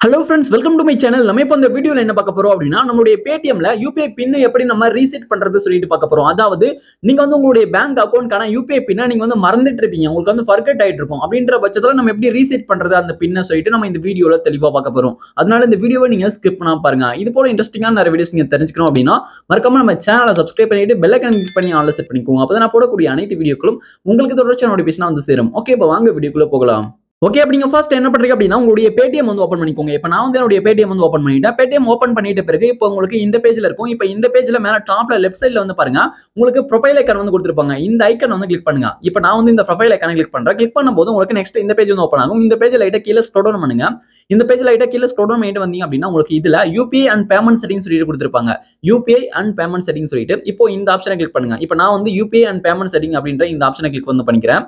Hello friends, welcome to my channel. நம்ம இப்ப இந்த வீடியோல என்ன பார்க்க போறோம் அப்படினா நம்மளுடைய Paytmல UPI பின் எப்படி நம்ம ரீசெட் பண்றது சொல்லிட்டு பார்க்க போறோம். அதாவது நீங்க வந்து உங்களுடைய பேங்க் அக்கவுண்ட்கான UPI பின்னை நீங்க வந்து மறந்துட்டு இருப்பீங்க. உங்களுக்கு வந்து ஃபர்கெட் ஆயிட்டு இருக்கும். அப்படின்ற பட்சத்துல நம்ம எப்படி ரீசெட் பண்றது அந்த பின்னை சொல்லிட்டு நம்ம இந்த வீடியோல தெளிவா பார்க்க போறோம். அதனால இந்த வீடியோவை நீங்க ஸ்கிப் பண்ணாம பாருங்க. இது போல இன்ட்ரஸ்டிங்கான நிறைய வீடியோஸ் நீங்க தெரிஞ்சுக்கணும் அப்படினா மறக்காம நம்ம சேனலை சப்ஸ்கிரைப் பண்ணிட்டு பெல் ஐகான் கிளிக் பண்ணி ஆல்ல செட் பண்ணிக்கோங்க. அப்பதான் நான் போடக்கூடிய அனைத்து வீடியோக்களும் உங்களுக்கு தொடர்ச்சியான நோட்டிஃபிகேஷன் வந்து சேரும். ஓகே, இப்போ வாங்க வீடியோக்குள்ள போகலாம். ஓகே, அப்படிங்க ஃபர்ஸ்ட் என்ன பண்றீங்க அப்படினா உங்களுடைய Paytm வந்து ஓபன் பண்ணிக்கோங்க. இப்போ நான் வந்து என்னுடைய Paytm வந்து ஓபன் பண்ணிட்டேன். Paytm ஓபன் பண்ணிட்ட பிறகு இப்போ உங்களுக்கு இந்த பேஜ்ல இருக்கும். இப்போ இந்த பேஜ்ல மேல டாப்ல லெஃப்ட் சைடுல வந்து பாருங்க, உங்களுக்கு ப்ரொஃபைல் ஐகான் வந்து கொடுத்திருப்பாங்க. இந்த ஐகான் வந்து கிளிக் பண்ணுங்க. இப்போ நான் வந்து இந்த ப்ரொஃபைல் ஐகானை கிளிக் பண்றேன். கிளிக் பண்ணும்போது உங்களுக்கு நெக்ஸ்ட் இந்த பேஜ் வந்து ஓபன் ஆகும். இந்த பேஜ்ல லைட்டா கீழ ஸ்க்ரோல் டவுன் பண்ணுங்க. இந்த பேஜ்ல லைட்டா கீழ ஸ்க்ரோல் டவுன் பண்ணிட்டு வந்தீங்க அப்படினா உங்களுக்கு இதுல UPI அண்ட் பேமெண்ட் செட்டிங்ஸ் சொல்லிட்டு கொடுத்திருப்பாங்க. UPI அண்ட் பேமெண்ட் செட்டிங்ஸ் சொல்லிட்டு இப்போ இந்த ஆப்ஷனை கிளிக் பண்ணுங்க. இப்போ நான் வந்து UPI அண்ட் பேமெண்ட் செட்டிங் அப்படின்ற இந்த ஆப்ஷனை கிளிக் வந்து பண்ணிக்கிறேன்.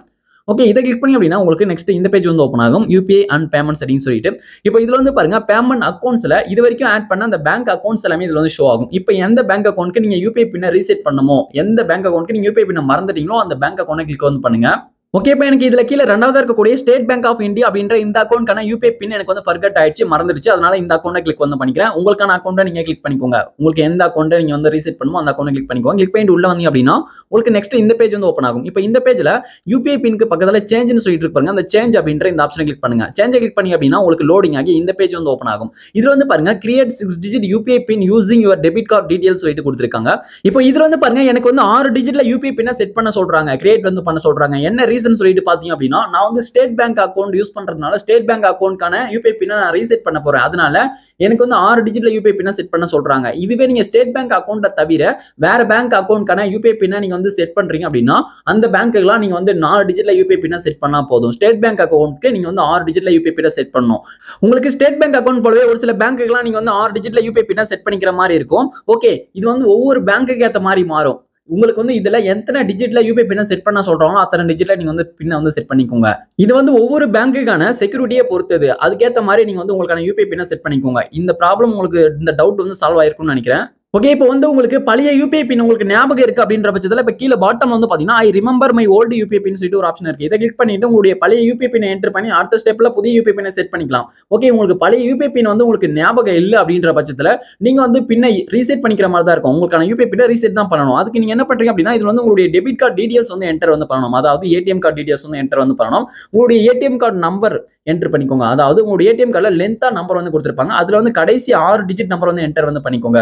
ஓகே, இதை கிளிக் பண்ணி அப்படின்னா உங்களுக்கு நெக்ஸ்ட் இந்த பேஜ் வந்து ஓப்பன் ஆகும். UPI அண்ட் பேமெண்ட் செட்டிங் சொல்லிட்டு இப்போ இதுல வந்து பாருங்க, பேமெண்ட் அக்கௌண்ட்ஸ்ல இது வரைக்கும் ஆட் பண்ண அந்த பேங்க் அக்கௌண்ட்ஸ் எல்லாமே இதுல வந்து ஷோ ஆகும். இப்போ எந்த பேங்க் அக்கௌண்ட்க்கு நீங்க UPI பின்ன ரீசெட் பண்ணணுமோ, எந்த பேங்க் அக்கௌண்ட்க்கு நீங்க UPI பின்ன மறந்துட்டீங்களோ அந்த பேங்க் அக்கௌண்ட்டை கிளிக் வந்து பண்ணுங்க. ஓகே, இப்போ எனக்கு இதுல கீழ ரெண்டாவதா இருக்கக்கூடிய ஸ்டேட் பேங்க் ஆஃப் இந்தியா அப்படின்ற இந்த அக்கௌண்ட்கான UPI பின் எனக்கு வந்து ஃபர்கெட் ஆயிடுச்சு, மறந்துடுச்சு. அதனால இந்த அக்கௌண்ட்டை கிளிக் வந்து பண்ணிக்கிறேன். உங்களுக்கான அக்கௌண்ட்டை நீங்க கிளிக் பண்ணிக்கோங்க. உங்களுக்கு எந்த அக்கௌண்ட்டை நீங்க வந்து ரீசெட் பண்ணுமோ அந்த அக்கௌண்ட்டை கிளிக் பண்ணிக்கோங்க. கிளிக் பண்ணிட்டு உள்ள வந்தீங்க அப்படின்னா உங்களுக்கு நெக்ஸ்ட் இந்த பேஜ் வந்து ஓப்பன் ஆகும். இப்போ இந்த பேஜ்ல UPI பின்க்கு பக்கத்துல சேஞ்ச்னு சொல்லிட்டு இருப்பாங்க. அந்த சேஞ்ச் அப்படின்ற இந்த ஆப்ஷனை கிளிக் பண்ணுங்க. சேஞ்சை கிளிக் பண்ணி அப்படின்னா உங்களுக்கு லோடிங் ஆகி இந்த பேஜ் வந்து ஓப்பன் ஆகும். இதுல வந்து பாருங்க, create 6 digit UPI pin using your debit card details சொல்லிட்டு கொடுத்திருக்காங்க. இப்போ இதுல வந்து பாருங்க, எனக்கு வந்து 6 டிஜிட்ல UPI பின்ன செட் பண்ண சொல்றாங்க, கிரியேட் வந்து பண்ண சொல்றாங்க. என்ன ரீசன் சொல்லிட்டு பாத்தீங்க அப்படின்னா, நான் வந்து ஸ்டேட் பேங்க் அக்கவுண்ட் யூஸ் பண்றதுனால ஸ்டேட் பேங்க் அக்கவுண்ட்கான UPI பின்னை நான் ரீசெட் பண்ண போறேன். அதனால எனக்கு வந்து 6 டிஜிட்ல UPI பின்னை செட் பண்ண சொல்றாங்க. இதுவே நீங்க ஸ்டேட் பேங்க் அக்கவுண்ட்டை தவிர வேற பேங்க் அக்கவுண்ட்கான UPI பின்னை நீங்க வந்து செட் பண்றீங்க அப்படின்னா அந்த பேங்க்குலாம் நீங்க வந்து 4 டிஜிட்ல UPI பின்னை செட் பண்ணா போதும். ஸ்டேட் பேங்க் அக்கவுண்ட்க்கு நீங்க வந்து 6 டிஜிட்ல UPI பின்னை செட் பண்ணணும். உங்களுக்கு ஸ்டேட் பேங்க் அக்கவுண்ட் போலவே ஒரு சில பேங்க்குலாம் நீங்க வந்து 6 டிஜிட்ல UPI பின்னை செட் பண்ணிக்கிற மாதிரி இருக்கும். ஓகே, இது வந்து ஒவ்வொரு பேங்க்குக்கு ஏத்த மாதிரி மாறும். உங்களுக்கு வந்து இதுல எத்தனை டிஜிட்ல UPI பின்ன செட் பண்ண சொல்றாங்களோ அத்தனை டிஜிட்ல நீங்க வந்து பின்ன வந்து செட் பண்ணிக்கோங்க. இது வந்து ஒவ்வொரு பேங்க்குக்கான செக்யூரிட்டியை பொறுத்தது. அதுக்கேற்ற மாதிரி நீங்க வந்து உங்களுக்கான UPI பின்ன செட் பண்ணிக்கோங்க. இந்த ப்ராப்ளம் உங்களுக்கு, இந்த டவுட் வந்து சால்வ் ஆயிருக்கும்னு நினைக்கிறேன். ஓகே, இப்போ வந்து உங்களுக்கு பழைய UPI பின் உங்களுக்கு ஞாபகம் இருக்கு அப்படின்ற பட்சத்துல இப்ப கீழ பாட்டம் வந்து பாத்தீங்கன்னா I remember my old UPI பின் சொல்லிட்டு ஒரு ஆப்ஷன் இருக்கு. இதை கிளிக் பண்ணிட்டு உங்களுடைய பழைய UPI பின்னை என்டர் பண்ணி அடுத்த ஸ்டெப்ல புதிய UPI பின்னை செட் பண்ணிக்கலாம். ஓகே, உங்களுக்கு பழைய UPI பின் வந்து உங்களுக்கு ஞாபகம் இல்லை அப்படின்ற பட்சத்துல நீங்க வந்து பின்னை ரீசெட் பண்ணிக்கிற மாதிரி தான் இருக்கும். உங்களுக்கான UPI பின்னை ரீசெட் தான் பண்ணணும். அதுக்கு நீங்க என்ன பண்றீங்க அப்படின்னா, இதுல வந்து உங்களுடைய டெபிட் கார்டு டீடைல்ஸ் வந்து என்டர் வந்து பண்ணணும். அதாவது ATM கார்டு டீடைல்ஸ் வந்து என்டர் வந்து பண்ணணும். உங்களுடைய ATM கார்டு நம்பர் என்டர் பண்ணிக்கோங்க. அதாவது உங்களுடைய ATM கார்டுல லென்த்தா நம்பர் வந்து கொடுத்திருப்பாங்க. அதுல வந்து கடைசி 6 டிஜிட் நம்பர் வந்து என்டர் வந்து பண்ணிக்கோங்க.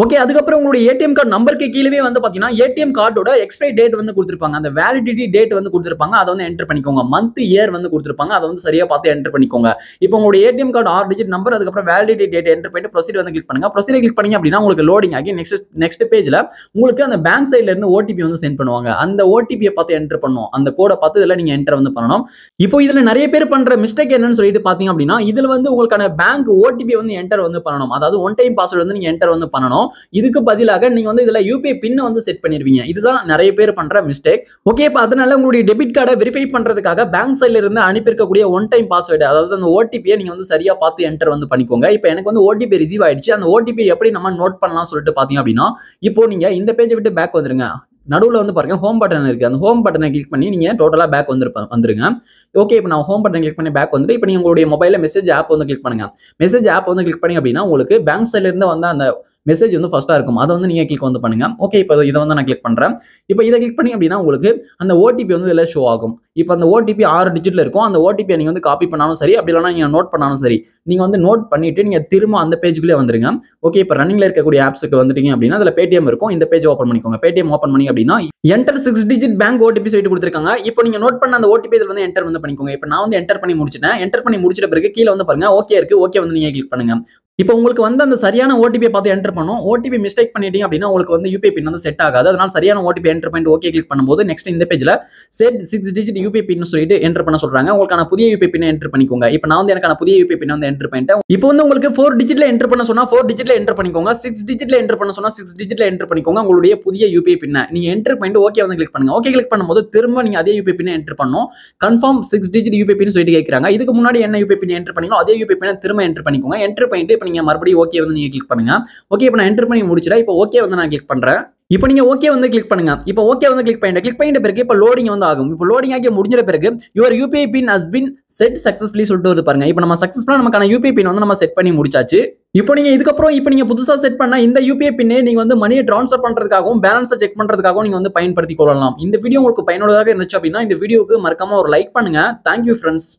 ஓகே, அதுக்கப்புறம் உங்களுடைய ATM கார்டு நம்பருக்கு கீழவே வந்து பாத்தீங்கன்னா ATM கார்டோட எக்ஸ்பைரி டேட் வந்து கொடுத்திருப்பாங்க. அந்த வேலிடிட்டி டேட் வந்து கொடுத்திருப்பாங்க. அதை வந்து என்டர் பண்ணிக்கோங்க. மந்த் இயர் வந்து கொடுத்திருப்பாங்க. அதை வந்து சரியா பார்த்து என்டர் பண்ணிக்கோங்க. இப்போ உங்களுடைய ATM கார்டு 6 டிஜிட் நம்பர், அதுக்கப்புறம் வேலிடிட்டி டேட் என்டர் பண்ணிட்டு ப்ரொசீட் வந்து கிளிக் பண்ணுங்க. ப்ரொசீட் கிளிக் பண்ணீங்க அப்படின்னா உங்களுக்கு லோடிங் ஆகி நெக்ஸ்ட் பேஜ்ல உங்களுக்கு அந்த பேங்க் சைடுல இருந்து OTP வந்து சென்ட் பண்ணுவாங்க. அந்த OTP பார்த்து என்டர் பண்ணணும். அந்த கோடை பார்த்து இதெல்லாம் நீங்க என்டர் வந்து பண்ணணும். இப்போ இதுல நிறைய பேர் பண்ற மிஸ்டேக் என்னன்னு சொல்லிட்டு பாத்தீங்க அப்படின்னா, இதுல வந்து உங்களுக்கான பேங்க் OTP வந்து என்டர் வந்து பண்ணணும். அதாவது ஒன் டைம் பாஸ்வேர்ட் வந்து நீங்க என்டர் வந்து பண்ணணும். இதுக்கு பதிலாக நீங்க வந்து இதுல UPI பின் வந்து செட் பண்ணிருவீங்க. இதுதான் நிறைய பேர் பண்ற மிஸ்டேக். ஓகே, இப்போ அதனால உங்களுடைய டெபிட் கார்டை வெரிஃபை பண்றதுக்காக பேங்க் சைடுல இருந்து அனுப்பியிருக்கக்கூடிய ஒன் டைம் பாஸ்வேர்டு, அதாவது அந்த OTP நீங்க வந்து சரியா பார்த்து என்டர் வந்து பண்ணிக்கோங்க. இப்போ எனக்கு வந்து OTP ரிசீவ் ஆயிடுச்சு. அந்த OTP எப்படி நம்ம நோட் பண்ணலாம் சொல்லிட்டு பாத்தீங்க அப்படின்னா, இப்போ நீங்க இந்த பேஜை விட்டு பேக் வந்துருங்க. நடுவுல வந்து பாருங்க ஹோம் பட்டன் இருக்கு. அந்த ஹோம் பட்டனை கிளிக் பண்ணி நீங்க டோட்டலா பேக் வந்துருங்க. ஓகே, இப்போ நான் ஹோம் பட்டன் கிளிக் பண்ணி பேக் வந்துட்டு இப்போ நீங்க உங்களுடைய மொபைல்ல மெசேஜ் ஆப் வந்து கிளிக் பண்ணுங்க. மெசேஜ் ஆப் வந்து கிளிக் பண்ணி அப்படின்னா உங்களுக்கு பேங்க் சைடுல இருந்து வந்த அந்த மெசேஜ் வந்து ஃபர்ஸ்டா இருக்கும். அதை வந்து நீங்க கிளிக் வந்து பண்ணுங்க. ஓகே, இப்போ இதை வந்து நான் கிளிக் பண்றேன். இப்போ இதை கிளிக் பண்ணி அப்படின்னா உங்களுக்கு அந்த OTP வந்து இதுல ஷோ ஆகும். இப்போ அந்த OTP 6 டிஜிட்ல இருக்கும். அந்த OTP நீங்க வந்து காப்பி பண்ணாலும் சரி, அப்படி இல்லைனா நீங்க நோட் பண்ணாலும் சரி, நீங்க வந்து நோட் பண்ணிட்டு நீங்க திரும்ப அந்த பேஜுக்குள்ளே வந்துருங்க. ஓகே, இப்போ ரன்னிங்ல இருக்கக்கூடிய ஆப்ஸ்க்கு வந்துட்டீங்க அப்படின்னா அதுல Paytm இருக்கும். இந்த பேஜ் ஓபன் பண்ணிக்கோங்க. Paytm ஓபன் பண்ணி அப்படின்னா என்டர் 6 டிஜிட் பேங்க் OTP சொல்லிட்டு கொடுத்திருக்காங்க. இப்போ நீங்க நோட் பண்ண அந்த OTP இதுல வந்து என்டர் வந்து பண்ணிக்கோங்க. இப்போ நான் வந்து என்டர் பண்ணி முடிச்சிட்டேன். என்டர் பண்ணி முடிச்சிட்ட பிறகு கீழ வந்து பாருங்க ஓகே இருக்கு. ஓகே வந்து நீங்க கிளிக் பண்ணுங்க. இப்போ உங்களுக்கு வந்து அந்த சரியான OTP பார்த்து என்டர் பண்ணணும். OTP மிஸ்டேக் பண்ணிட்டீங்க அப்படின்னா உங்களுக்கு வந்து UPI பின் வந்து செட் ஆகாது. அதனால சரியான OTP என்டர் பண்ணிட்டு ஓகே கிளிக் பண்ணும்போது நெக்ஸ்ட் இந்த பேஜ்ல செட் 6 டிஜிட் UPI பின் சொல்லிட்டு என்டர் பண்ண சொல்றாங்க. உங்களுக்கான புதிய UPI பின் என்டர் பண்ணிக்கோங்க. இப்போ நான் வந்து எனக்கான புதிய UPI பின் வந்து என்டர் பண்ணிட்டேன். இப்போ வந்து உங்களுக்கு 4 டிஜிட்ல என்டர் பண்ண சொன்னா 4 டிஜிட்ல என்டர் பண்ணிக்கோங்க. 6 டிஜிட்ல என்டர் பண்ண சொன்னா 6 டிஜிட்ல என்டர் பண்ணிக்கோங்க. உங்களுடைய புதிய UPI பின்னை நீங்க என்டர் பண்ணிட்டு ஓகே வந்து கிளிக் பண்ணுங்க. ஓகே கிளிக் பண்ணும்போது திரும்ப நீங்க அதே UPI பின்னை என்டர் பண்ணனும். கன்ஃபார்ம் 6 டிஜிட் UPI பின் சொல்லிட்டு கேக்குறாங்க. இதுக்கு முன்னாடி என்ன UPI பின் என்டர் பண்ணீங்களோ அதே UPI பின்னை திரும்ப என்டர் பண்ணிக்கோங்க. என்டர் பண்ணிட்டு இப்போ நீங்க மறுபடியும் ஓகே வந்து நீங்க கிளிக் பண்ணுங்க. ஓகே, இப்போ நான் என்டர் பண்ணி முடிச்சிட்டேன். இப்போ ஓகே வந்து நான் கிளிக் பண்றேன். இப்போ நீங்க ஓகே வந்து கிளிக் பண்ணுங்க. இப்போ ஓகே வந்து கிளிக் பண்ணிட்ட பிறகு இப்போ லோடிங் வந்து ஆகும். இப்போ லோடிங் ஆகி முடிஞ்ச பிறகு your UPI pin has been set successfully சொல்லிட்டு வருது பாருங்க. இப்போ நம்ம சக்சஸ்ஃபுல்லா நமக்கான யூபிஐ பின் வந்து நம்ம செட் பண்ணி முடிச்சாச்சு. இப்போ நீங்க இதுக்கப்புறம் இப்போ நீங்க புதுசா செட் பண்ண இந்த யூபிஐ பின்னே நீங்க வந்து மணியை ட்ரான்ஸ்ஃபர் பண்றதுக்காகவும் பேலன்ஸை செக் பண்றதுக்காகவும் நீங்க வந்து பயன்படுத்திக் கொள்ளலாம். இந்த வீடியோ உங்களுக்கு பயனுள்ளதாக இருந்துச்சு அப்படின்னா இந்த வீடியோக்கு மறக்காம ஒரு லைக் பண்ணுங்க. Thank you friends.